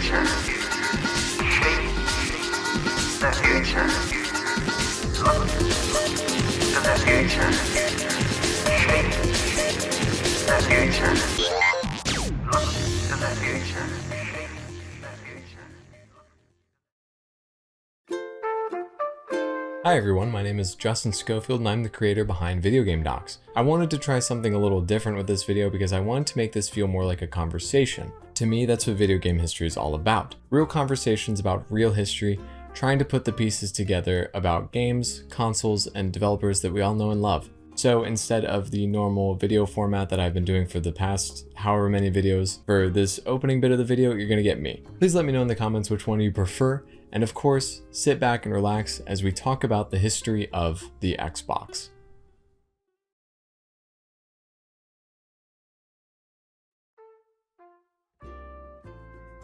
future. Shape the future. Look to the future. Shape the future. Look to the future. Shape the future. Hi everyone, my name is Justin Schofield and I'm the creator behind VideoGameDocs. I wanted to try something a little different with this video because I wanted to make this feel more like a conversation. To me, that's what video game history is all about. Real conversations about real history, trying to put the pieces together about games, consoles, and developers that we all know and love. So instead of the normal video format that I've been doing for the past however many videos, for this opening bit of the video, you're gonna get me. Please let me know in the comments which one you prefer. And of course, sit back and relax as we talk about the history of the Xbox.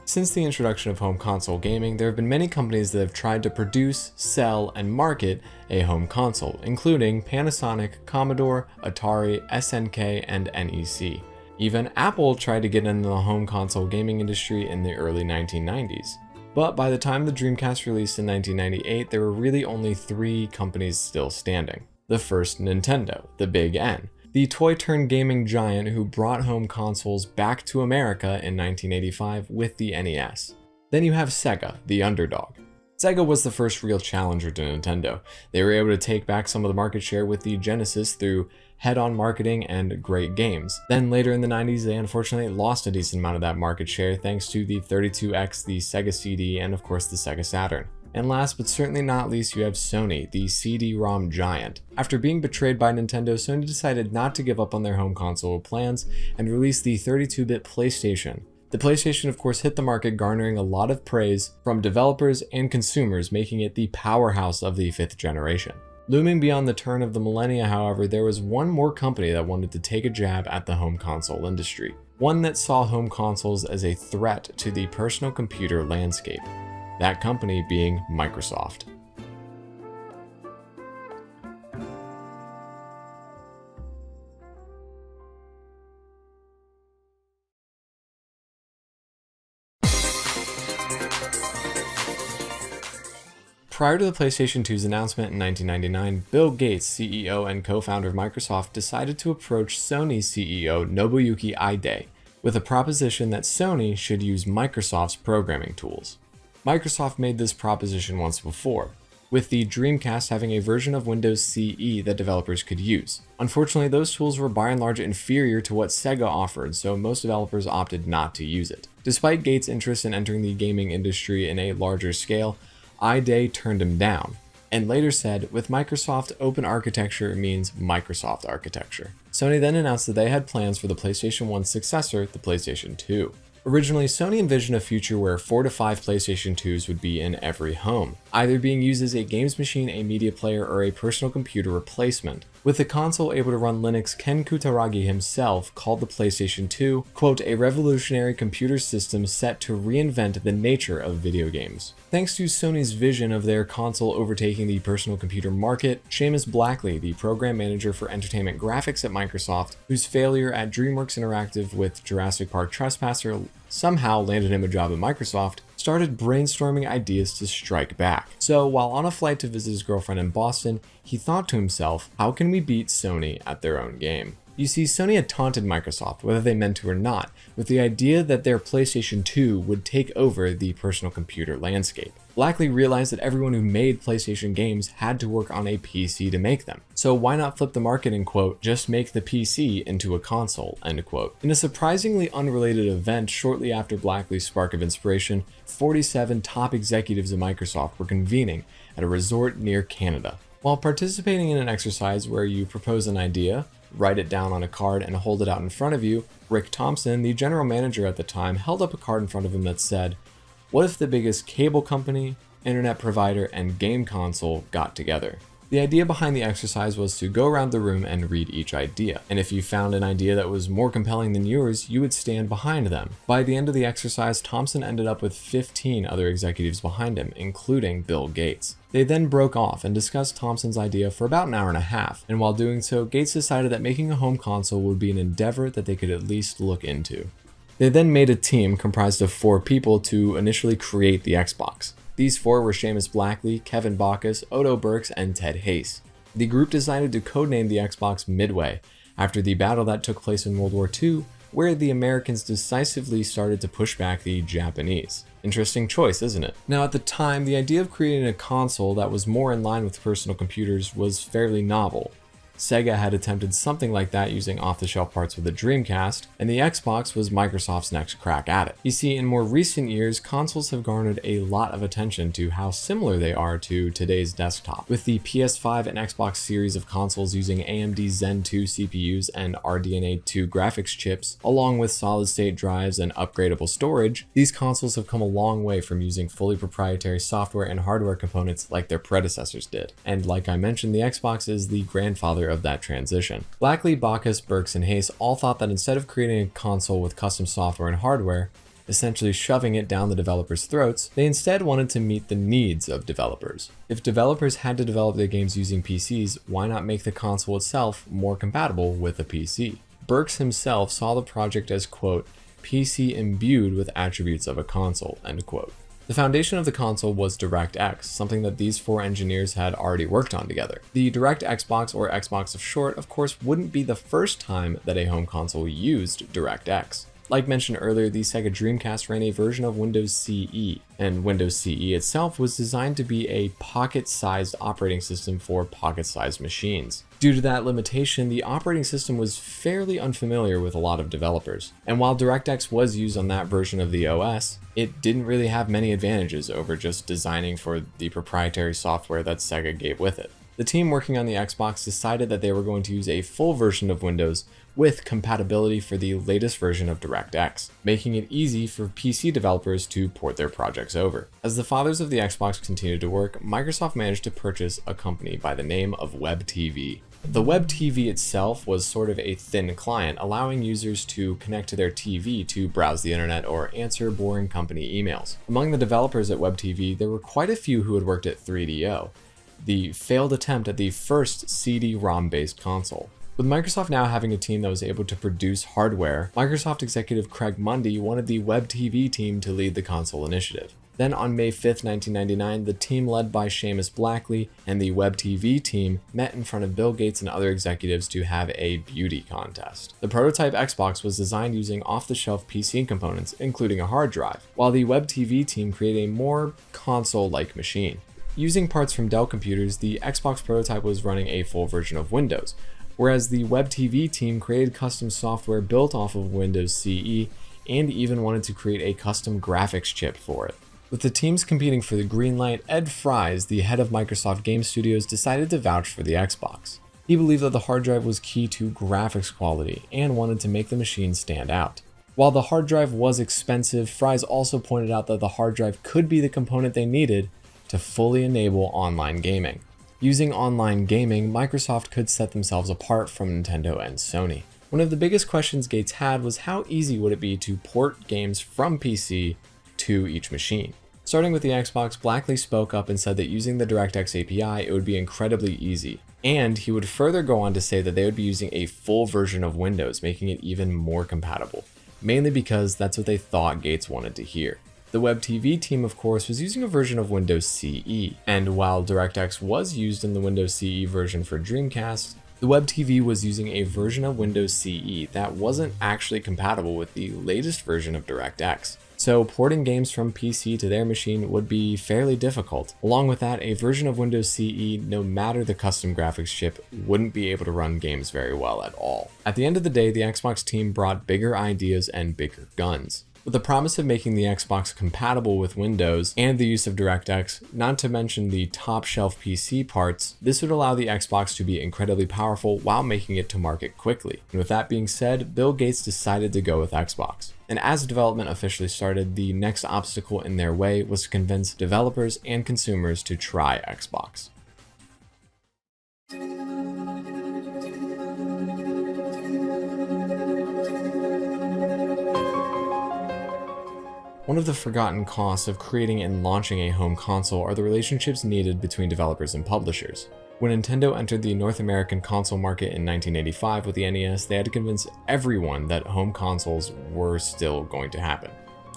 Since the introduction of home console gaming, there have been many companies that have tried to produce, sell, and market a home console, including Panasonic, Commodore, Atari, SNK, and NEC. Even Apple tried to get into the home console gaming industry in the early 1990s. But by the time the Dreamcast released in 1998, there were really only 3 companies still standing. The first, Nintendo, the Big N, the toy-turned gaming giant who brought home consoles back to America in 1985 with the NES. Then you have Sega, the underdog. Sega was the first real challenger to Nintendo. They were able to take back some of the market share with the Genesis through head-on marketing and great games. Then later in the 90s, they unfortunately lost a decent amount of that market share thanks to the 32X, the Sega CD, and of course the Sega Saturn. And last but certainly not least, you have Sony, the CD-ROM giant. After being betrayed by Nintendo, Sony decided not to give up on their home console plans and released the 32-bit PlayStation. The PlayStation of course hit the market, garnering a lot of praise from developers and consumers, making it the powerhouse of the 5th generation. Looming beyond the turn of the millennia, however, there was one more company that wanted to take a jab at the home console industry. One that saw home consoles as a threat to the personal computer landscape. That company being Microsoft. Prior to the PlayStation 2's announcement in 1999, Bill Gates, CEO and co-founder of Microsoft, decided to approach Sony's CEO Nobuyuki Aide with a proposition that Sony should use Microsoft's programming tools. Microsoft made this proposition once before, with the Dreamcast having a version of Windows CE that developers could use. Unfortunately, those tools were by and large inferior to what Sega offered, so most developers opted not to use it. Despite Gates' interest in entering the gaming industry in a larger scale, Aide turned him down, and later said, with Microsoft, open architecture means Microsoft architecture. Sony then announced that they had plans for the PlayStation 1's successor, the PlayStation 2. Originally, Sony envisioned a future where 4 to 5 PlayStation 2s would be in every home, either being used as a games machine, a media player, or a personal computer replacement. With the console able to run Linux, Ken Kutaragi himself called the PlayStation 2, quote, a revolutionary computer system set to reinvent the nature of video games. Thanks to Sony's vision of their console overtaking the personal computer market, Seamus Blackley, the program manager for entertainment graphics at Microsoft, whose failure at DreamWorks Interactive with Jurassic Park Trespasser somehow landed him a job at Microsoft, started brainstorming ideas to strike back. So while on a flight to visit his girlfriend in Boston, he thought to himself, how can we beat Sony at their own game? You see, Sony had taunted Microsoft, whether they meant to or not, with the idea that their PlayStation 2 would take over the personal computer landscape. Blackley realized that everyone who made PlayStation games had to work on a PC to make them. So why not flip the market and, quote, just make the PC into a console, end quote. In a surprisingly unrelated event shortly after Blackley's spark of inspiration, 47 top executives of Microsoft were convening at a resort near Canada. While participating in an exercise where you propose an idea, write it down on a card, and hold it out in front of you, Rick Thompson, the general manager at the time, held up a card in front of him that said, what if the biggest cable company, internet provider, and game console got together? The idea behind the exercise was to go around the room and read each idea, and if you found an idea that was more compelling than yours, you would stand behind them. By the end of the exercise, Thompson ended up with 15 other executives behind him, including Bill Gates. They then broke off and discussed Thompson's idea for about an hour and a half, and while doing so, Gates decided that making a home console would be an endeavor that they could at least look into. They then made a team comprised of 4 people to initially create the Xbox. These 4 were Seamus Blackley, Kevin Bacchus, Odo Burks, and Ted Hayes. The group decided to codename the Xbox Midway, after the battle that took place in World War II, where the Americans decisively started to push back the Japanese. Interesting choice, isn't it? Now, at the time, the idea of creating a console that was more in line with personal computers was fairly novel. Sega had attempted something like that using off-the-shelf parts with the Dreamcast, and the Xbox was Microsoft's next crack at it. You see, in more recent years, consoles have garnered a lot of attention to how similar they are to today's desktop. With the PS5 and Xbox series of consoles using AMD Zen 2 CPUs and RDNA 2 graphics chips, along with solid-state drives and upgradable storage, these consoles have come a long way from using fully proprietary software and hardware components like their predecessors did. And like I mentioned, the Xbox is the grandfather of that transition. Blackley, Bacchus, Burks, and Hayes all thought that instead of creating a console with custom software and hardware, essentially shoving it down the developers' throats, they instead wanted to meet the needs of developers. If developers had to develop their games using PCs, why not make the console itself more compatible with a PC? Burks himself saw the project as, quote, PC imbued with attributes of a console, end quote. The foundation of the console was DirectX, something that these 4 engineers had already worked on together. The Direct Xbox, or Xbox of short, of course, wouldn't be the first time that a home console used DirectX. Like mentioned earlier, the Sega Dreamcast ran a version of Windows CE, and Windows CE itself was designed to be a pocket-sized operating system for pocket-sized machines. Due to that limitation, the operating system was fairly unfamiliar with a lot of developers. And while DirectX was used on that version of the OS, it didn't really have many advantages over just designing for the proprietary software that Sega gave with it. The team working on the Xbox decided that they were going to use a full version of Windows with compatibility for the latest version of DirectX, making it easy for PC developers to port their projects over. As the fathers of the Xbox continued to work, Microsoft managed to purchase a company by the name of WebTV. The WebTV itself was sort of a thin client, allowing users to connect to their TV to browse the internet or answer boring company emails. Among the developers at WebTV, there were quite a few who had worked at 3DO, the failed attempt at the first CD-ROM based console. With Microsoft now having a team that was able to produce hardware, Microsoft executive Craig Mundy wanted the WebTV team to lead the console initiative. Then on May 5th, 1999, the team led by Seamus Blackley and the WebTV team met in front of Bill Gates and other executives to have a beauty contest. The prototype Xbox was designed using off-the-shelf PC components, including a hard drive, while the WebTV team created a more console-like machine. Using parts from Dell computers, the Xbox prototype was running a full version of Windows, whereas the WebTV team created custom software built off of Windows CE and even wanted to create a custom graphics chip for it. With the teams competing for the green light, Ed Fries, the head of Microsoft Game Studios, decided to vouch for the Xbox. He believed that the hard drive was key to graphics quality and wanted to make the machine stand out. While the hard drive was expensive, Fries also pointed out that the hard drive could be the component they needed to fully enable online gaming. Using online gaming, Microsoft could set themselves apart from Nintendo and Sony. One of the biggest questions Gates had was how easy would it be to port games from PC to each machine. Starting with the Xbox, Blackley spoke up and said that using the DirectX API, it would be incredibly easy. And he would further go on to say that they would be using a full version of Windows, making it even more compatible, mainly because that's what they thought Gates wanted to hear. The WebTV team, of course, was using a version of Windows CE, and while DirectX was used in the Windows CE version for Dreamcast, the WebTV was using a version of Windows CE that wasn't actually compatible with the latest version of DirectX. So porting games from PC to their machine would be fairly difficult. Along with that, a version of Windows CE, no matter the custom graphics chip, wouldn't be able to run games very well at all. At the end of the day, the Xbox team brought bigger ideas and bigger guns. With the promise of making the Xbox compatible with Windows and the use of DirectX, not to mention the top-shelf PC parts, this would allow the Xbox to be incredibly powerful while making it to market quickly. And with that being said, Bill Gates decided to go with Xbox. And as development officially started, the next obstacle in their way was to convince developers and consumers to try Xbox. One of the forgotten costs of creating and launching a home console are the relationships needed between developers and publishers. When Nintendo entered the North American console market in 1985 with the NES, they had to convince everyone that home consoles were still going to happen.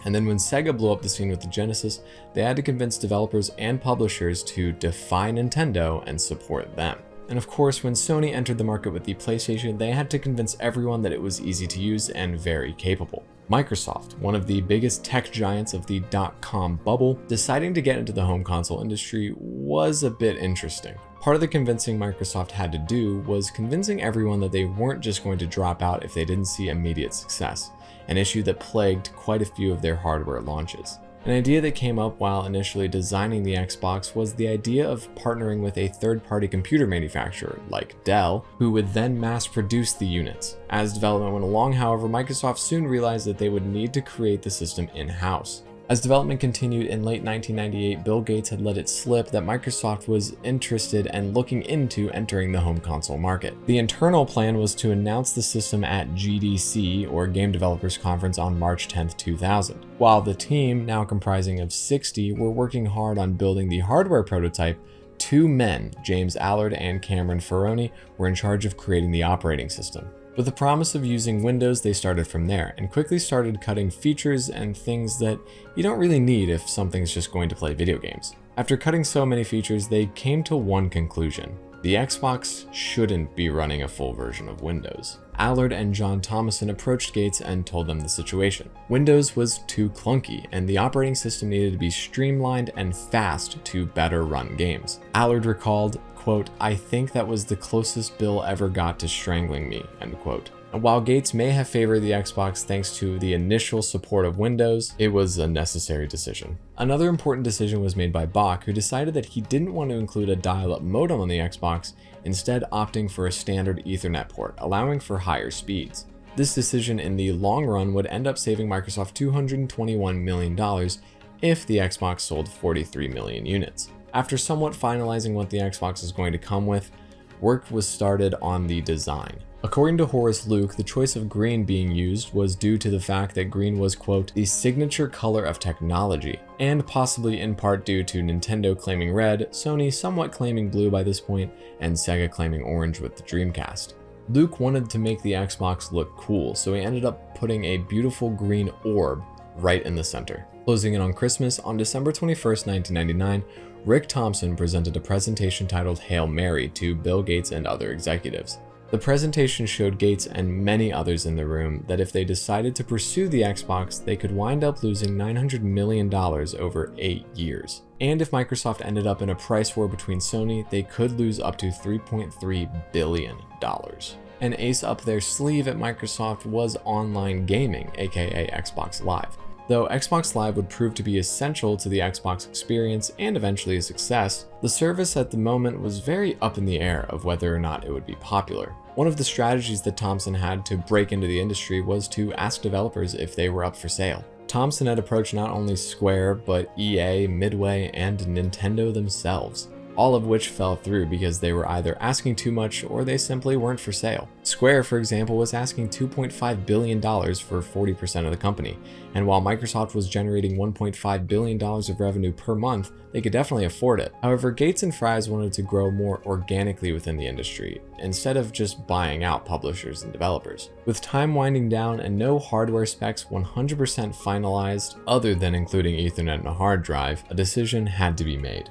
And then when Sega blew up the scene with the Genesis, they had to convince developers and publishers to defy Nintendo and support them. And of course, when Sony entered the market with the PlayStation, they had to convince everyone that it was easy to use and very capable. Microsoft, one of the biggest tech giants of the dot-com bubble, deciding to get into the home console industry was a bit interesting. Part of the convincing Microsoft had to do was convincing everyone that they weren't just going to drop out if they didn't see immediate success, an issue that plagued quite a few of their hardware launches. An idea that came up while initially designing the Xbox was the idea of partnering with a third-party computer manufacturer like Dell, who would then mass-produce the units. As development went along, however, Microsoft soon realized that they would need to create the system in-house. As development continued in late 1998, Bill Gates had let it slip that Microsoft was interested and looking into entering the home console market. The internal plan was to announce the system at GDC, or Game Developers Conference, on March 10, 2000. While the team, now comprising of 60, were working hard on building the hardware prototype, two men, James Allard and Cameron Ferroni, were in charge of creating the operating system. With the promise of using Windows, they started from there and quickly started cutting features and things that you don't really need if something's just going to play video games. After cutting so many features, they came to one conclusion: the Xbox shouldn't be running a full version of Windows. Allard and John Thomason approached Gates and told them the situation. Windows was too clunky, and the operating system needed to be streamlined and fast to better run games. Allard recalled, quote, "I think that was the closest Bill ever got to strangling me," end quote. And while Gates may have favored the Xbox thanks to the initial support of Windows, it was a necessary decision. Another important decision was made by Bach, who decided that he didn't want to include a dial-up modem on the Xbox, instead opting for a standard Ethernet port, allowing for higher speeds. This decision in the long run would end up saving Microsoft $221 million if the Xbox sold 43 million units. After somewhat finalizing what the Xbox is going to come with, work was started on the design. According to Horace Luke, the choice of green being used was due to the fact that green was, quote, "the signature color of technology," and possibly in part due to Nintendo claiming red, Sony somewhat claiming blue by this point, and Sega claiming orange with the Dreamcast. Luke wanted to make the Xbox look cool, so he ended up putting a beautiful green orb right in the center. Closing in on Christmas, on December 21st, 1999, Rick Thompson presented a presentation titled Hail Mary to Bill Gates and other executives. The presentation showed Gates and many others in the room that if they decided to pursue the Xbox, they could wind up losing $900 million over 8 years. And if Microsoft ended up in a price war between Sony, they could lose up to $3.3 billion. An ace up their sleeve at Microsoft was online gaming, aka Xbox Live. Though Xbox Live would prove to be essential to the Xbox experience and eventually a success, the service at the moment was very up in the air of whether or not it would be popular. One of the strategies that Thompson had to break into the industry was to ask developers if they were up for sale. Thompson had approached not only Square, but EA, Midway, and Nintendo themselves, all of which fell through because they were either asking too much or they simply weren't for sale. Square, for example, was asking $2.5 billion for 40% of the company, and while Microsoft was generating $1.5 billion of revenue per month, they could definitely afford it. However, Gates and Fries wanted to grow more organically within the industry, instead of just buying out publishers and developers. With time winding down and no hardware specs 100% finalized, other than including Ethernet and a hard drive, a decision had to be made.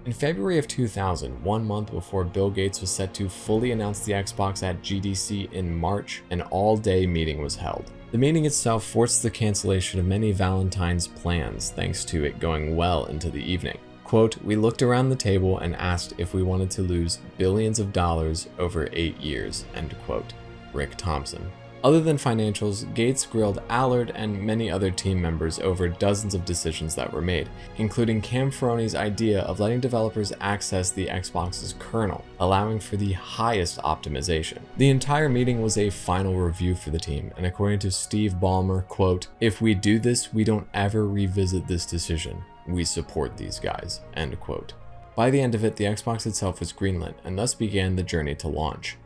In February of 2000, 1 month before Bill Gates was set to fully announce the Xbox at GDC in March, an all-day meeting was held. The meeting itself forced the cancellation of many Valentine's plans, thanks to it going well into the evening. Quote, "We looked around the table and asked if we wanted to lose billions of dollars over 8 years," end quote. Rick Thompson. Other than financials, Gates grilled Allard and many other team members over dozens of decisions that were made, including Cam Ferroni's idea of letting developers access the Xbox's kernel, allowing for the highest optimization. The entire meeting was a final review for the team, and according to Steve Ballmer, quote, "If we do this, we don't ever revisit this decision. We support these guys," end quote. By the end of it, the Xbox itself was greenlit, and thus began the journey to launch.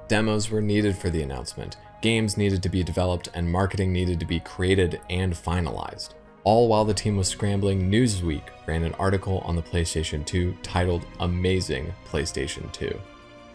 Demos were needed for the announcement, games needed to be developed, and marketing needed to be created and finalized. All while the team was scrambling, Newsweek ran an article on the PlayStation 2 titled Amazing PlayStation 2.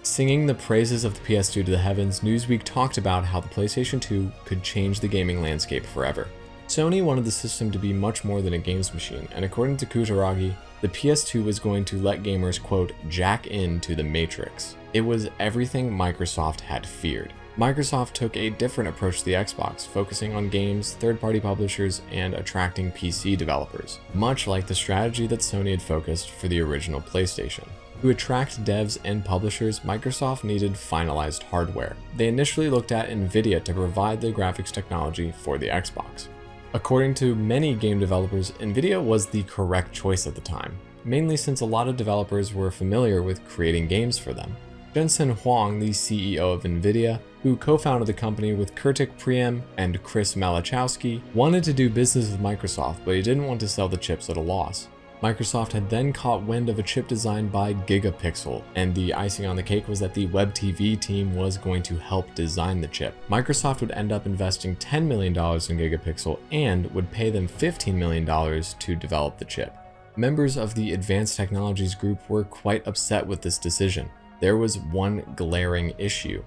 Singing the praises of the PS2 to the heavens, Newsweek talked about how the PlayStation 2 could change the gaming landscape forever. Sony wanted the system to be much more than a games machine, and according to Kutaragi, the PS2 was going to let gamers, quote, jack into the Matrix. It was everything Microsoft had feared. Microsoft took a different approach to the Xbox, focusing on games, third-party publishers, and attracting PC developers, much like the strategy that Sony had focused for the original PlayStation. To attract devs and publishers, Microsoft needed finalized hardware. They initially looked at Nvidia to provide the graphics technology for the Xbox. According to many game developers, Nvidia was the correct choice at the time, mainly since a lot of developers were familiar with creating games for them. Jensen Huang, the CEO of Nvidia, who co-founded the company with Kartik Prem and Chris Malachowski, wanted to do business with Microsoft, but he didn't want to sell the chips at a loss. Microsoft had then caught wind of a chip designed by Gigapixel, and the icing on the cake was that the Web TV team was going to help design the chip. Microsoft would end up investing $10 million in Gigapixel and would pay them $15 million to develop the chip. Members of the Advanced Technologies group were quite upset with this decision. There was one glaring issue.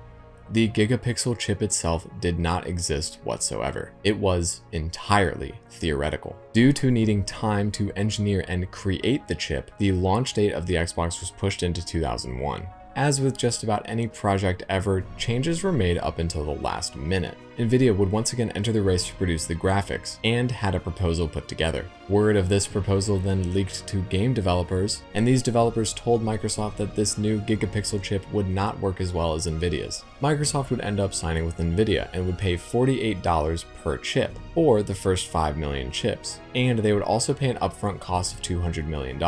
The Gigapixel chip itself did not exist whatsoever. It was entirely theoretical. Due to needing time to engineer and create the chip, the launch date of the Xbox was pushed into 2001. As with just about any project ever, changes were made up until the last minute. Nvidia would once again enter the race to produce the graphics, and had a proposal put together. Word of this proposal then leaked to game developers, and these developers told Microsoft that this new Gigapixel chip would not work as well as Nvidia's. Microsoft would end up signing with Nvidia and would pay $48 per chip, or the first 5 million chips, and they would also pay an upfront cost of $200 million.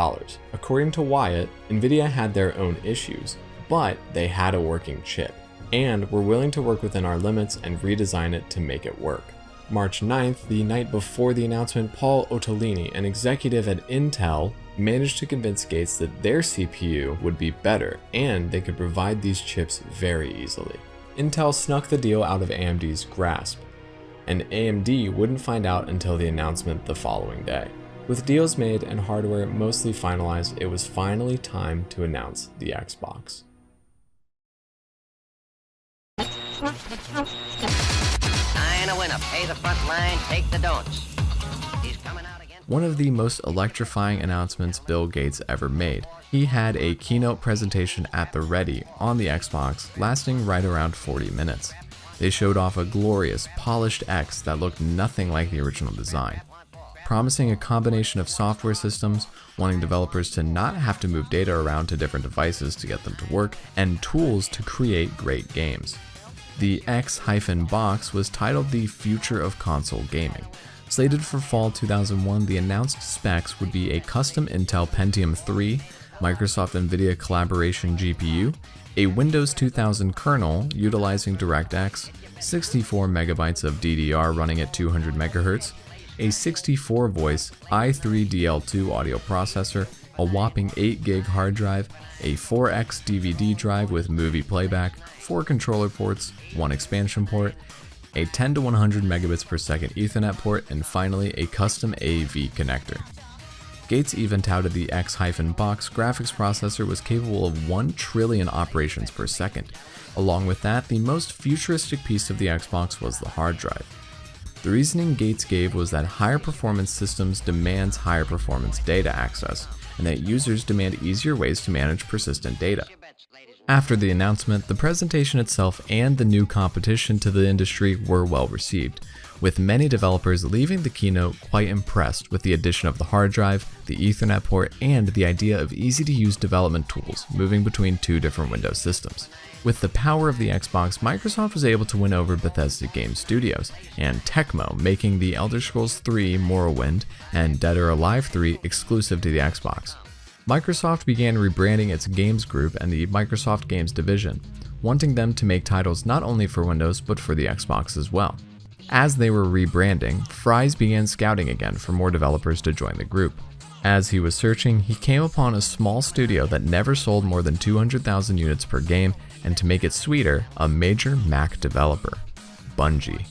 According to Wyatt, Nvidia had their own issues, but they had a working chip, and were willing to work within our limits and redesign it to make it work. March 9th, the night before the announcement, Paul Otellini, an executive at Intel, managed to convince Gates that their CPU would be better, and they could provide these chips very easily. Intel snuck the deal out of AMD's grasp, and AMD wouldn't find out until the announcement the following day. With deals made and hardware mostly finalized, it was finally time to announce the Xbox. I'm a winner. Pay the front line, take the don'ts. He's coming out again. One of the most electrifying announcements Bill Gates ever made. He had a keynote presentation at the Ready on the Xbox, lasting right around 40 minutes. They showed off a glorious, polished X that looked nothing like the original design, promising a combination of software systems, wanting developers to not have to move data around to different devices to get them to work, and tools to create great games. The X-Box was titled The Future of Console Gaming. Slated for fall 2001, the announced specs would be a custom Intel Pentium 3, Microsoft NVIDIA collaboration GPU, a Windows 2000 kernel utilizing DirectX, 64 megabytes of DDR running at 200 MHz, a 64-voice i3DL2 audio processor, a whopping 8 gig hard drive, a 4x DVD drive with movie playback, 4 controller ports, 1 expansion port, a 10 to 100 megabits per second Ethernet port, and finally a custom AV connector. Gates even touted the X-Box graphics processor was capable of 1 trillion operations per second. Along with that, the most futuristic piece of the Xbox was the hard drive. The reasoning Gates gave was that higher performance systems demands higher performance data access, and that users demand easier ways to manage persistent data. After the announcement, the presentation itself and the new competition to the industry were well received, with many developers leaving the keynote quite impressed with the addition of the hard drive, the Ethernet port, and the idea of easy-to-use development tools moving between 2 different Windows systems. With the power of the Xbox, Microsoft was able to win over Bethesda Game Studios and Tecmo, making the Elder Scrolls 3 Morrowind and Dead or Alive 3 exclusive to the Xbox. Microsoft began rebranding its games group and the Microsoft Games division, wanting them to make titles not only for Windows but for the Xbox as well. As they were rebranding, Fry's began scouting again for more developers to join the group. As he was searching, he came upon a small studio that never sold more than 200,000 units per game, and to make it sweeter, a major Mac developer, Bungie.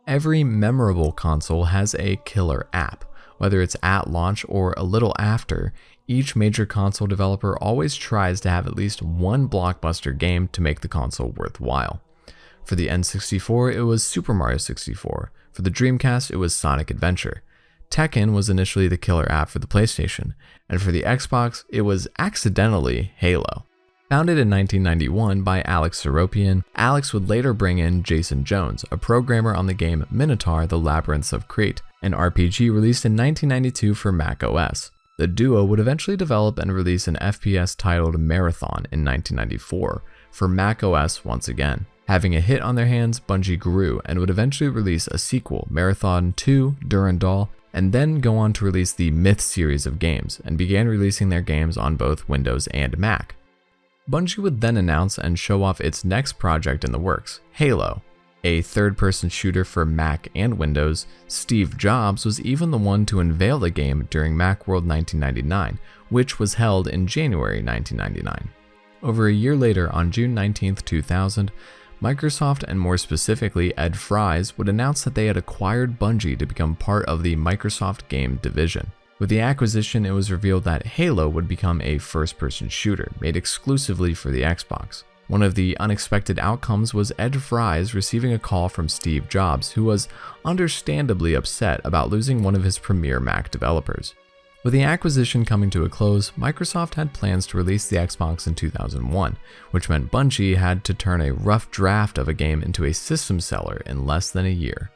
Every memorable console has a killer app. Whether it's at launch or a little after, each major console developer always tries to have at least one blockbuster game to make the console worthwhile. For the N64, it was Super Mario 64. For the Dreamcast, it was Sonic Adventure. Tekken was initially the killer app for the PlayStation, and for the Xbox, it was accidentally Halo. Founded in 1991 by Alex Seropian, Alex would later bring in Jason Jones, a programmer on the game Minotaur: The Labyrinths of Crete, an RPG released in 1992 for Mac OS. The duo would eventually develop and release an FPS titled Marathon in 1994 for Mac OS once again. Having a hit on their hands, Bungie grew and would eventually release a sequel, Marathon 2: Durandal, and then go on to release the Myth series of games, and began releasing their games on both Windows and Mac. Bungie would then announce and show off its next project in the works, Halo. A third-person shooter for Mac and Windows. Steve Jobs was even the one to unveil the game during Macworld 1999, which was held in January 1999. Over a year later, on June 19, 2000, Microsoft, and more specifically Ed Fries, would announce that they had acquired Bungie to become part of the Microsoft game division. With the acquisition, it was revealed that Halo would become a first-person shooter made exclusively for the Xbox. One of the unexpected outcomes was Ed Fries receiving a call from Steve Jobs, who was understandably upset about losing one of his premier Mac developers. With the acquisition coming to a close, Microsoft had plans to release the Xbox in 2001, which meant Bungie had to turn a rough draft of a game into a system seller in less than a year.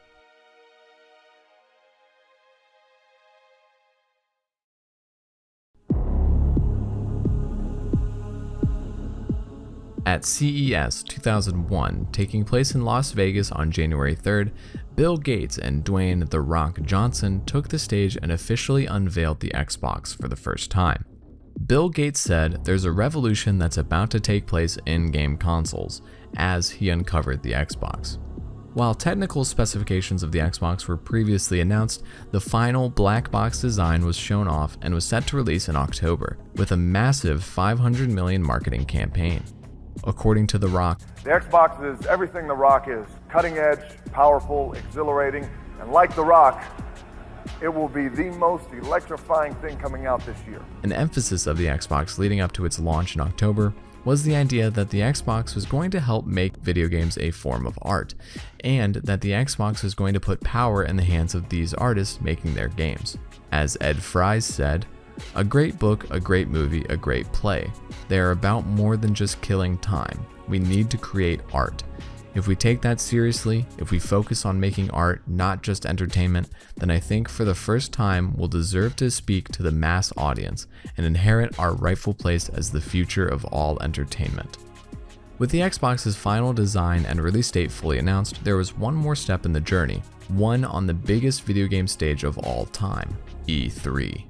At CES 2001, taking place in Las Vegas on January 3rd, Bill Gates and Dwayne "The Rock" Johnson took the stage and officially unveiled the Xbox for the first time. Bill Gates said there's a revolution that's about to take place in game consoles, as he uncovered the Xbox. While technical specifications of the Xbox were previously announced, the final black box design was shown off and was set to release in October, with a massive $500 million marketing campaign. According to The Rock, the Xbox is everything The Rock is. Cutting edge, powerful, exhilarating, and like The Rock, it will be the most electrifying thing coming out this year. An emphasis of the Xbox leading up to its launch in October was the idea that the Xbox was going to help make video games a form of art, and that the Xbox was going to put power in the hands of these artists making their games. As Ed Fries said, "A great book, a great movie, a great play. They are about more than just killing time. We need to create art. If we take that seriously, if we focus on making art, not just entertainment, then I think for the first time we'll deserve to speak to the mass audience and inherit our rightful place as the future of all entertainment." With the Xbox's final design and release date fully announced, there was one more step in the journey, one on the biggest video game stage of all time, E3.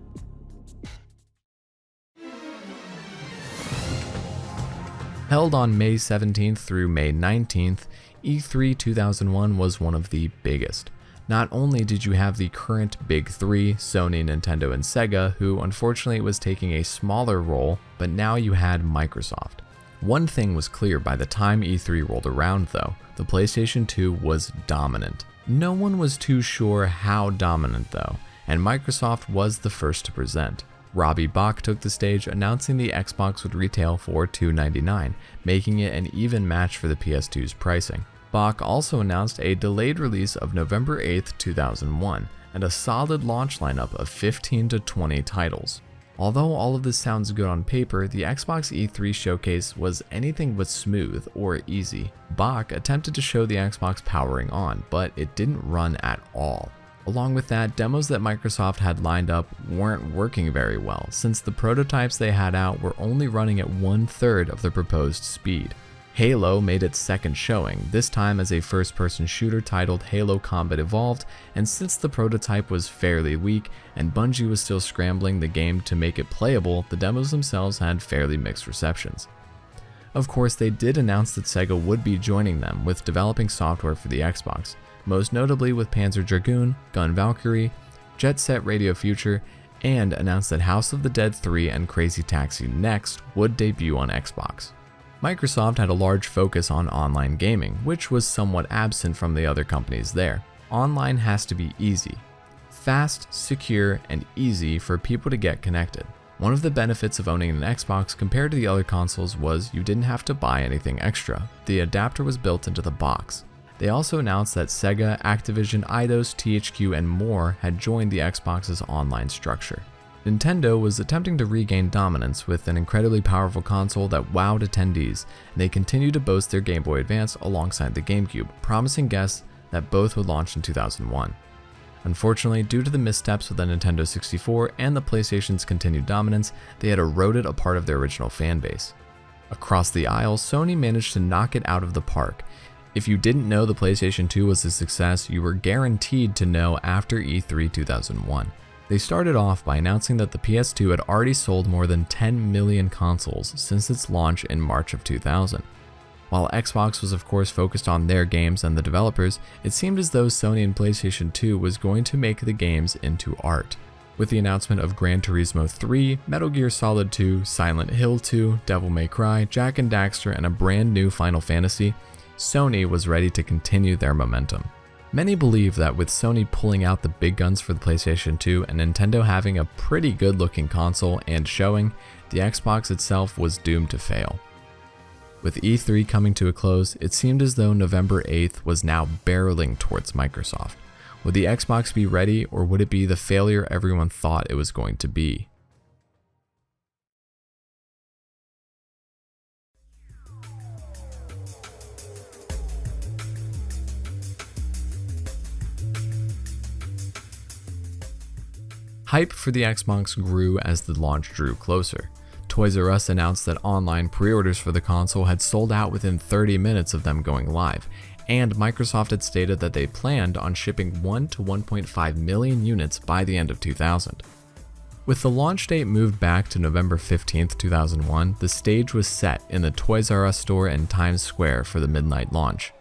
Held on May 17th through May 19th, E3 2001 was one of the biggest. Not only did you have the current big three, Sony, Nintendo, and Sega, who unfortunately was taking a smaller role, but now you had Microsoft. One thing was clear by the time E3 rolled around though, the PlayStation 2 was dominant. No one was too sure how dominant though, and Microsoft was the first to present. Robbie Bach took the stage announcing the Xbox would retail for $299, making it an even match for the PS2's pricing. Bach also announced a delayed release of November 8th, 2001, and a solid launch lineup of 15 to 20 titles. Although all of this sounds good on paper, the Xbox E3 showcase was anything but smooth or easy. Bach attempted to show the Xbox powering on, but it didn't run at all. Along with that, demos that Microsoft had lined up weren't working very well, since the prototypes they had out were only running at 1/3 of the proposed speed. Halo made its second showing, this time as a first-person shooter titled Halo Combat Evolved, and since the prototype was fairly weak and Bungie was still scrambling the game to make it playable, the demos themselves had fairly mixed receptions. Of course, they did announce that Sega would be joining them with developing software for the Xbox, most notably with Panzer Dragoon, Gun Valkyrie, Jet Set Radio Future, and announced that House of the Dead 3 and Crazy Taxi Next would debut on Xbox. Microsoft had a large focus on online gaming, which was somewhat absent from the other companies there. Online has to be easy. Fast, secure, and easy for people to get connected. One of the benefits of owning an Xbox compared to the other consoles was you didn't have to buy anything extra. The adapter was built into the box. They also announced that Sega, Activision, Eidos, THQ, and more had joined the Xbox's online structure. Nintendo was attempting to regain dominance with an incredibly powerful console that wowed attendees, and they continued to boast their Game Boy Advance alongside the GameCube, promising guests that both would launch in 2001. Unfortunately, due to the missteps with the Nintendo 64 and the PlayStation's continued dominance, they had eroded a part of their original fanbase. Across the aisle, Sony managed to knock it out of the park. If you didn't know the PlayStation 2 was a success, you were guaranteed to know after E3 2001. They started off by announcing that the PS2 had already sold more than 10 million consoles since its launch in March of 2000. While Xbox was of course focused on their games and the developers, it seemed as though Sony and PlayStation 2 was going to make the games into art. With the announcement of Gran Turismo 3, Metal Gear Solid 2, Silent Hill 2, Devil May Cry, Jak and Daxter, and a brand new Final Fantasy, Sony was ready to continue their momentum. Many believe that with Sony pulling out the big guns for the PlayStation 2 and Nintendo having a pretty good looking console and showing, the Xbox itself was doomed to fail. With E3 coming to a close, it seemed as though November 8th was now barreling towards Microsoft. Would the Xbox be ready, or would it be the failure everyone thought it was going to be? Hype for the Xbox grew as the launch drew closer. Toys R Us announced that online pre-orders for the console had sold out within 30 minutes of them going live, and Microsoft had stated that they planned on shipping 1 to 1.5 million units by the end of 2000. With the launch date moved back to November 15, 2001, the stage was set in the Toys R Us store in Times Square for the midnight launch.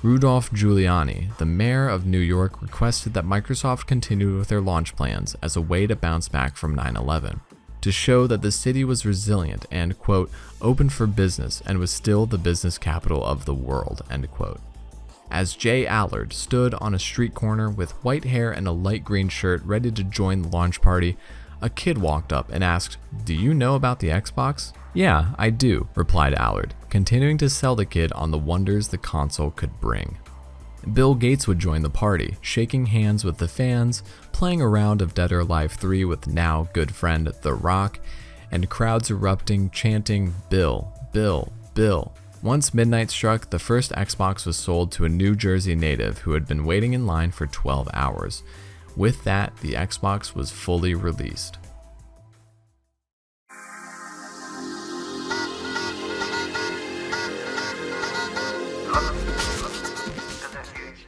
Rudolph Giuliani, the mayor of New York, requested that Microsoft continue with their launch plans as a way to bounce back from 9/11, to show that the city was resilient and, quote, open for business and was still the business capital of the world, end quote. As Jay Allard stood on a street corner with white hair and a light green shirt ready to join the launch party, a kid walked up and asked, "Do you know about the Xbox?" "Yeah, I do," replied Allard, continuing to sell the kid on the wonders the console could bring. Bill Gates would join the party, shaking hands with the fans, playing a round of Dead or Alive 3 with now good friend The Rock, and crowds erupting, chanting, "Bill, Bill, Bill." Once midnight struck, the first Xbox was sold to a New Jersey native who had been waiting in line for 12 hours. With that, the Xbox was fully released.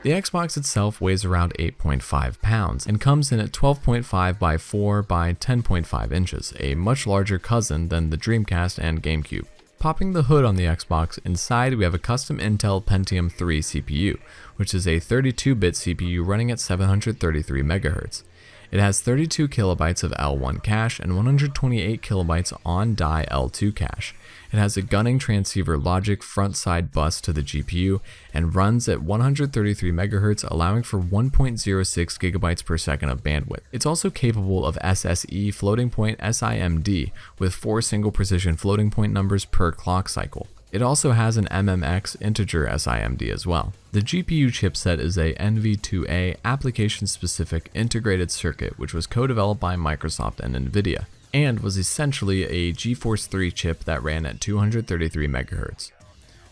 The Xbox itself weighs around 8.5 pounds and comes in at 12.5 by 4 by 10.5 inches, a much larger cousin than the Dreamcast and GameCube. Popping the hood on the Xbox, inside we have a custom Intel Pentium 3 CPU, which is a 32-bit CPU running at 733 MHz. It has 32 kilobytes of L1 cache and 128 kilobytes on-die L2 cache. It has a gunning transceiver logic front-side bus to the GPU and runs at 133 MHz, allowing for 1.06 gigabytes per second of bandwidth. It's also capable of SSE floating point SIMD with 4 single precision floating point numbers per clock cycle. It also has an MMX integer SIMD as well. The GPU chipset is a NV2A application-specific integrated circuit, which was co-developed by Microsoft and NVIDIA, and was essentially a GeForce 3 chip that ran at 233 MHz.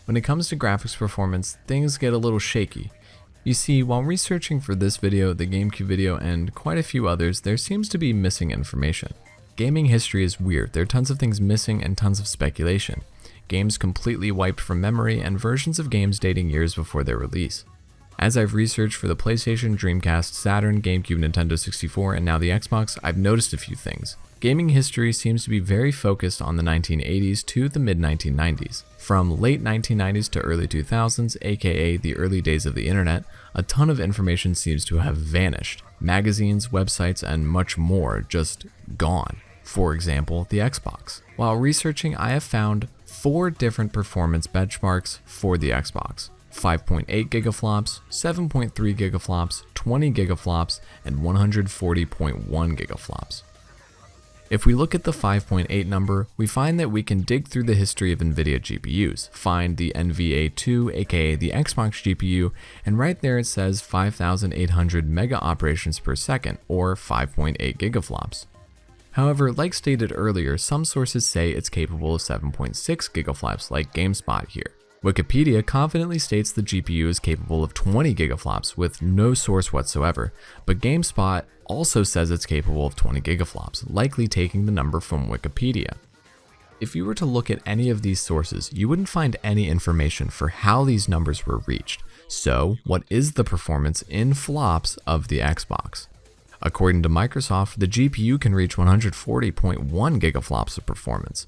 When it comes to graphics performance, things get a little shaky. You see, while researching for this video, the GameCube video, and quite a few others, there seems to be missing information. Gaming history is weird, there are tons of things missing and tons of speculation. games completely wiped from memory, and versions of games dating years before their release. As I've researched for the PlayStation, Dreamcast, Saturn, GameCube, Nintendo 64, and now the Xbox, I've noticed a few things. Gaming history seems to be very focused on the 1980s to the mid-1990s. From late 1990s to early 2000s, aka the early days of the internet, a ton of information seems to have vanished. Magazines, websites, and much more just gone. For example, the Xbox. While researching, I have found 4 different performance benchmarks for the Xbox. 5.8 gigaflops, 7.3 gigaflops, 20 gigaflops, and 140.1 gigaflops. If we look at the 5.8 number, we find that we can dig through the history of NVIDIA GPUs, find the NVA2, aka the Xbox GPU, and right there it says 5,800 mega operations per second, or 5.8 gigaflops. However, like stated earlier, some sources say it's capable of 7.6 gigaflops like GameSpot here. Wikipedia confidently states the GPU is capable of 20 gigaflops with no source whatsoever, but GameSpot also says it's capable of 20 gigaflops, likely taking the number from Wikipedia. If you were to look at any of these sources, you wouldn't find any information for how these numbers were reached. So, what is the performance in flops of the Xbox? According to Microsoft, the GPU can reach 140.1 gigaflops of performance.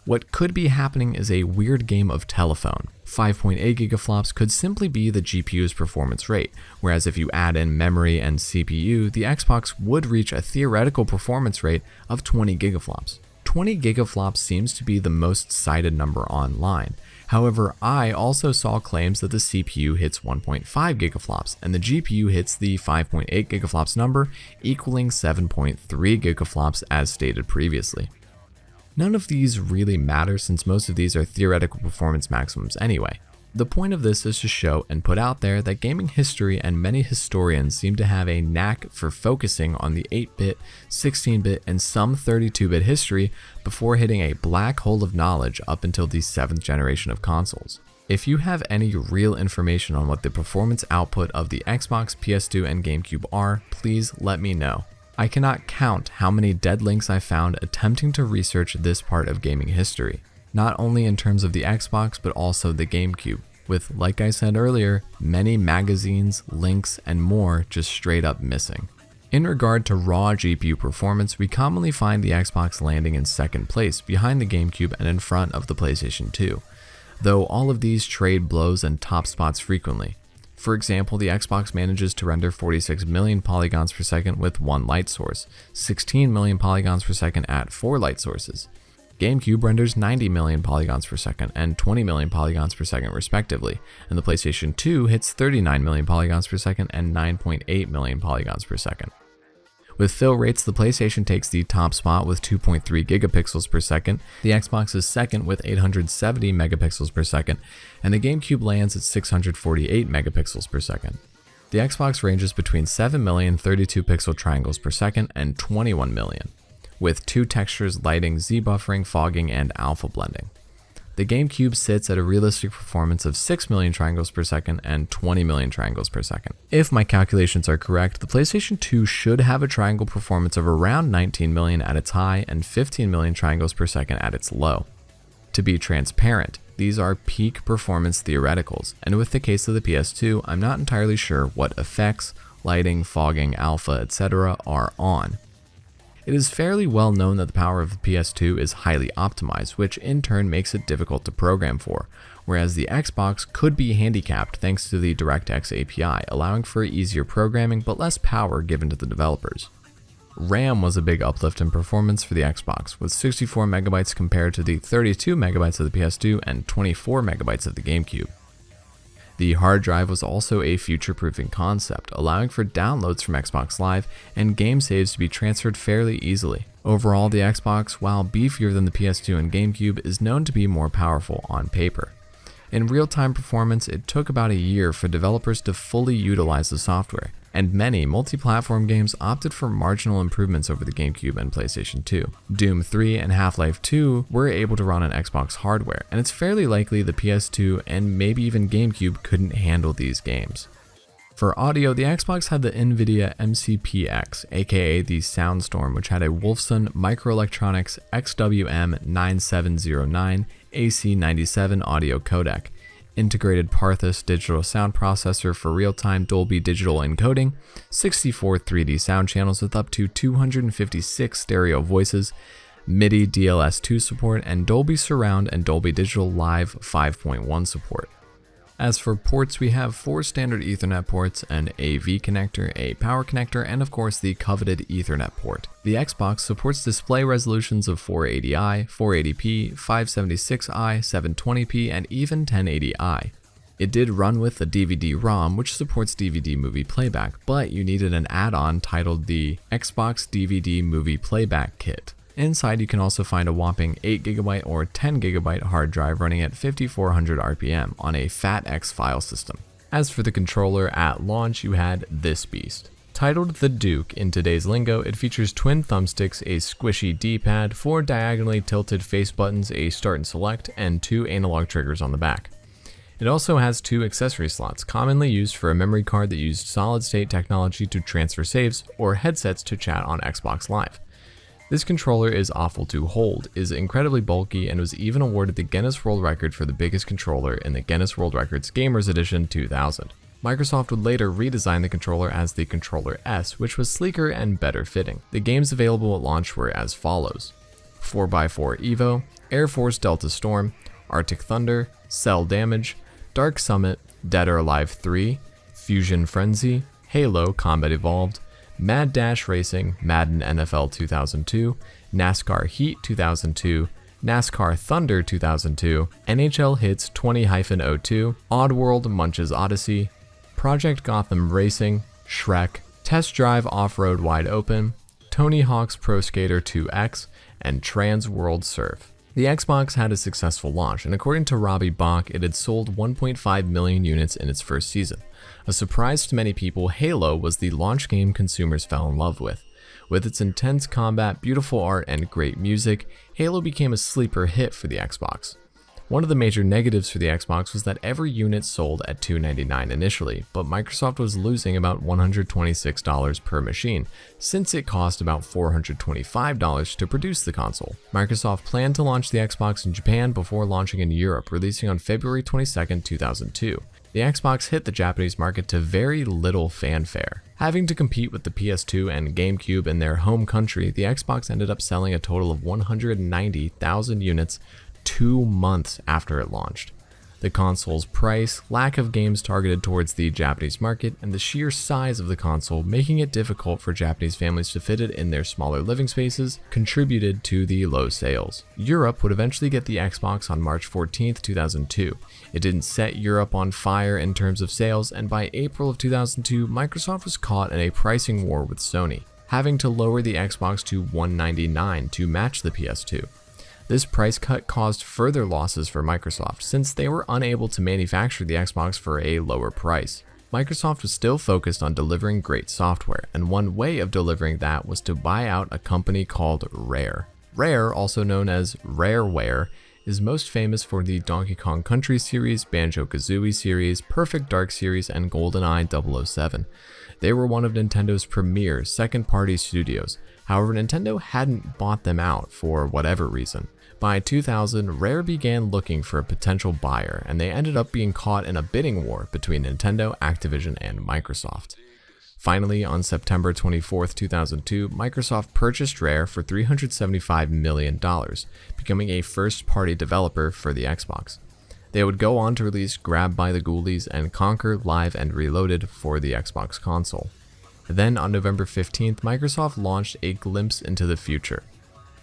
What could be happening is a weird game of telephone. 5.8 gigaflops could simply be the GPU's performance rate, whereas if you add in memory and CPU, the Xbox would reach a theoretical performance rate of 20 gigaflops. 20 gigaflops seems to be the most cited number online. However, I also saw claims that the CPU hits 1.5 gigaflops and the GPU hits the 5.8 gigaflops number, equaling 7.3 gigaflops as stated previously. None of these really matter since most of these are theoretical performance maximums anyway. The point of this is to show and put out there that gaming history and many historians seem to have a knack for focusing on the 8-bit, 16-bit, and some 32-bit history before hitting a black hole of knowledge up until the 7th generation of consoles. If you have any real information on what the performance output of the Xbox, PS2, and GameCube are, please let me know. I cannot count how many dead links I found attempting to research this part of gaming history, not only in terms of the Xbox but also the GameCube, with, like I said earlier, many magazines, links, and more just straight up missing. In regard to raw GPU performance, we commonly find the Xbox landing in second place behind the GameCube and in front of the PlayStation 2, though all of these trade blows and top spots frequently. For example, the Xbox manages to render 46 million polygons per second with 1 light source, 16 million polygons per second at 4 light sources. GameCube renders 90 million polygons per second and 20 million polygons per second respectively, and the PlayStation 2 hits 39 million polygons per second and 9.8 million polygons per second. With fill rates, the PlayStation takes the top spot with 2.3 gigapixels per second, the Xbox is second with 870 megapixels per second, and the GameCube lands at 648 megapixels per second. The Xbox ranges between 7 million 32 pixel triangles per second and 21 million, with 2 textures, lighting, Z-buffering, fogging, and alpha blending. The GameCube sits at a realistic performance of 6 million triangles per second and 20 million triangles per second. If my calculations are correct, the PlayStation 2 should have a triangle performance of around 19 million at its high and 15 million triangles per second at its low. To be transparent, these are peak performance theoreticals, and with the case of the PS2, I'm not entirely sure what effects, lighting, fogging, alpha, etc. are on. It is fairly well known that the power of the PS2 is highly optimized, which in turn makes it difficult to program for, whereas the Xbox could be handicapped thanks to the DirectX API, allowing for easier programming but less power given to the developers. RAM was a big uplift in performance for the Xbox, with 64 megabytes compared to the 32 megabytes of the PS2 and 24 megabytes of the GameCube. The hard drive was also a future-proofing concept, allowing for downloads from Xbox Live and game saves to be transferred fairly easily. Overall, the Xbox, while beefier than the PS2 and GameCube, is known to be more powerful on paper. In real-time performance, it took about a year for developers to fully utilize the software, and many multi-platform games opted for marginal improvements over the GameCube and PlayStation 2. Doom 3 and Half-Life 2 were able to run on Xbox hardware, and it's fairly likely the PS2 and maybe even GameCube couldn't handle these games. For audio, the Xbox had the NVIDIA MCPX, aka the Soundstorm, which had a Wolfson Microelectronics XWM9709 AC97 audio codec, integrated Parthos digital sound processor for real-time Dolby digital encoding, 64 3D sound channels with up to 256 stereo voices, MIDI DLS2 support, and Dolby Surround and Dolby Digital Live 5.1 support. As for ports, we have 4 standard Ethernet ports, an AV connector, a power connector, and of course the coveted Ethernet port. The Xbox supports display resolutions of 480i, 480p, 576i, 720p, and even 1080i. It did run with the DVD-ROM, which supports DVD movie playback, but you needed an add-on titled the Xbox DVD Movie Playback Kit. Inside, you can also find a whopping 8GB or 10GB hard drive running at 5400 RPM on a FAT-X file system. As for the controller, at launch you had this beast. Titled the Duke in today's lingo, it features twin thumbsticks, a squishy D-pad, 4 diagonally tilted face buttons, a start and select, and 2 analog triggers on the back. It also has 2 accessory slots, commonly used for a memory card that used solid-state technology to transfer saves, or headsets to chat on Xbox Live. This controller is awful to hold, is incredibly bulky, and was even awarded the Guinness World Record for the biggest controller in the Guinness World Records Gamers Edition 2000. Microsoft would later redesign the controller as the Controller S, which was sleeker and better fitting. The games available at launch were as follows: 4x4 Evo, Air Force Delta Storm, Arctic Thunder, Cell Damage, Dark Summit, Dead or Alive 3, Fusion Frenzy, Halo Combat Evolved, Mad Dash Racing, Madden NFL 2002, NASCAR Heat 2002, NASCAR Thunder 2002, NHL Hits 20-02, Oddworld Munch's Odyssey, Project Gotham Racing, Shrek, Test Drive Off-Road Wide Open, Tony Hawk's Pro Skater 2X, and Trans World Surf. The Xbox had a successful launch, and according to Robbie Bach, it had sold 1.5 million units in its first season. A surprise to many people, Halo was the launch game consumers fell in love with. With its intense combat, beautiful art, and great music, Halo became a sleeper hit for the Xbox. One of the major negatives for the Xbox was that every unit sold at $299 initially, but Microsoft was losing about $126 per machine, since it cost about $425 to produce the console. Microsoft planned to launch the Xbox in Japan before launching in Europe, releasing on February 22, 2002. The Xbox hit the Japanese market to very little fanfare. Having to compete with the PS2 and GameCube in their home country, the Xbox ended up selling a total of 190,000 units 2 months after it launched. The console's price, lack of games targeted towards the Japanese market, and the sheer size of the console, making it difficult for Japanese families to fit it in their smaller living spaces, contributed to the low sales. Europe would eventually get the Xbox on March 14, 2002. It didn't set Europe on fire in terms of sales, and by April of 2002, Microsoft was caught in a pricing war with Sony, having to lower the Xbox to $199 to match the PS2. This price cut caused further losses for Microsoft, since they were unable to manufacture the Xbox for a lower price. Microsoft was still focused on delivering great software, and one way of delivering that was to buy out a company called Rare. Rare, also known as Rareware, is most famous for the Donkey Kong Country series, Banjo-Kazooie series, Perfect Dark series, and GoldenEye 007. They were one of Nintendo's premier second-party studios. However, Nintendo hadn't bought them out for whatever reason. By 2000, Rare began looking for a potential buyer, and they ended up being caught in a bidding war between Nintendo, Activision, and Microsoft. Finally, on September 24, 2002, Microsoft purchased Rare for $375 million, becoming a first-party developer for the Xbox. They would go on to release Grab by the Ghoulies and Conquer Live and Reloaded for the Xbox console. Then on November 15th, Microsoft launched a glimpse into the future,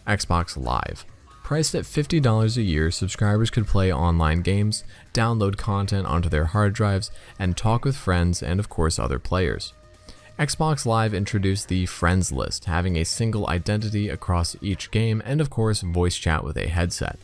Xbox Live. Priced at $50 a year, subscribers could play online games, download content onto their hard drives, and talk with friends and of course other players. Xbox Live introduced the Friends list, having a single identity across each game and of course voice chat with a headset.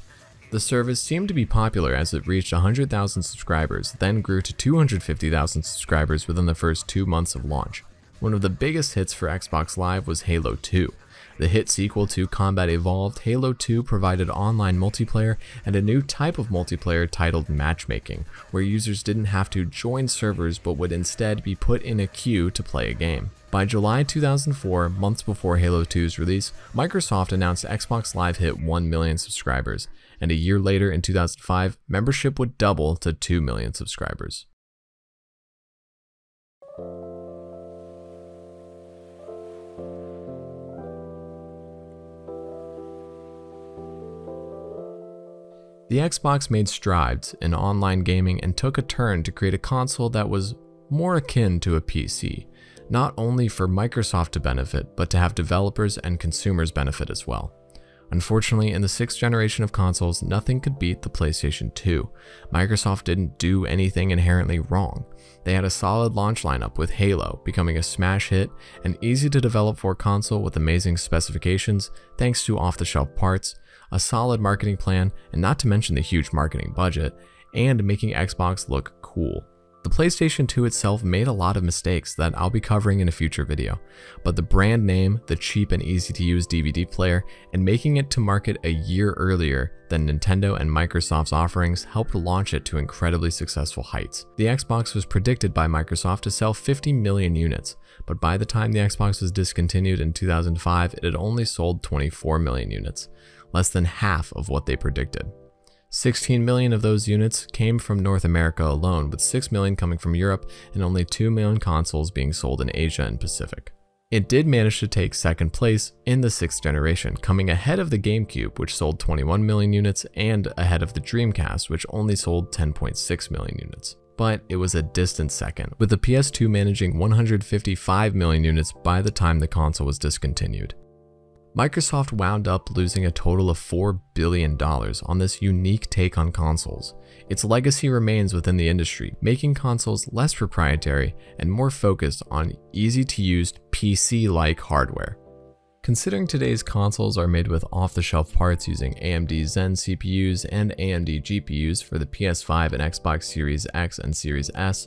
The service seemed to be popular as it reached 100,000 subscribers, then grew to 250,000 subscribers within the first 2 months of launch. One of the biggest hits for Xbox Live was Halo 2. The hit sequel to Combat Evolved, Halo 2 provided online multiplayer and a new type of multiplayer titled matchmaking, where users didn't have to join servers but would instead be put in a queue to play a game. By July 2004, months before Halo 2's release, Microsoft announced Xbox Live hit 1 million subscribers, and a year later in 2005, membership would double to 2 million subscribers. The Xbox made strides in online gaming and took a turn to create a console that was more akin to a PC, not only for Microsoft to benefit, but to have developers and consumers benefit as well. Unfortunately, in the 6th generation of consoles, nothing could beat the PlayStation 2. Microsoft didn't do anything inherently wrong. They had a solid launch lineup, with Halo becoming a smash hit, an easy to develop for console with amazing specifications thanks to off-the-shelf parts, a solid marketing plan, and not to mention the huge marketing budget, and making Xbox look cool. The PlayStation 2 itself made a lot of mistakes that I'll be covering in a future video, but the brand name, the cheap and easy to use DVD player, and making it to market a year earlier than Nintendo and Microsoft's offerings helped launch it to incredibly successful heights. The Xbox was predicted by Microsoft to sell 50 million units, but by the time the Xbox was discontinued in 2005, it had only sold 24 million units, less than half of what they predicted. 16 million of those units came from North America alone, with 6 million coming from Europe and only 2 million consoles being sold in Asia and Pacific. It did manage to take second place in the 6th generation, coming ahead of the GameCube, which sold 21 million units, and ahead of the Dreamcast, which only sold 10.6 million units. But it was a distant second, with the PS2 managing 155 million units by the time the console was discontinued. Microsoft wound up losing a total of $4 billion on this unique take on consoles. Its legacy remains within the industry, making consoles less proprietary and more focused on easy-to-use PC-like hardware. Considering today's consoles are made with off-the-shelf parts using AMD Zen CPUs and AMD GPUs for the PS5 and Xbox Series X and Series S,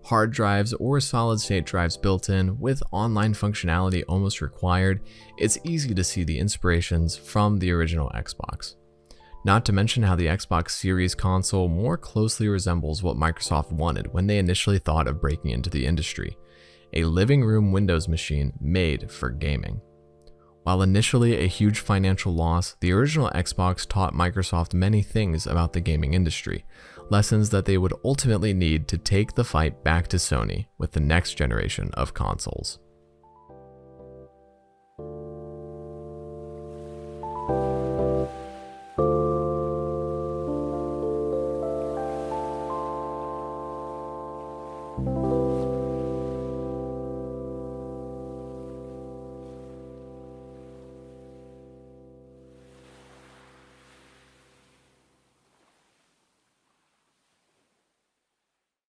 hard drives or solid-state drives built in, with online functionality almost required, it's easy to see the inspirations from the original Xbox. Not to mention how the Xbox Series console more closely resembles what Microsoft wanted when they initially thought of breaking into the industry: a living room Windows machine made for gaming. While initially a huge financial loss, the original Xbox taught Microsoft many things about the gaming industry, lessons that they would ultimately need to take the fight back to Sony with the next generation of consoles.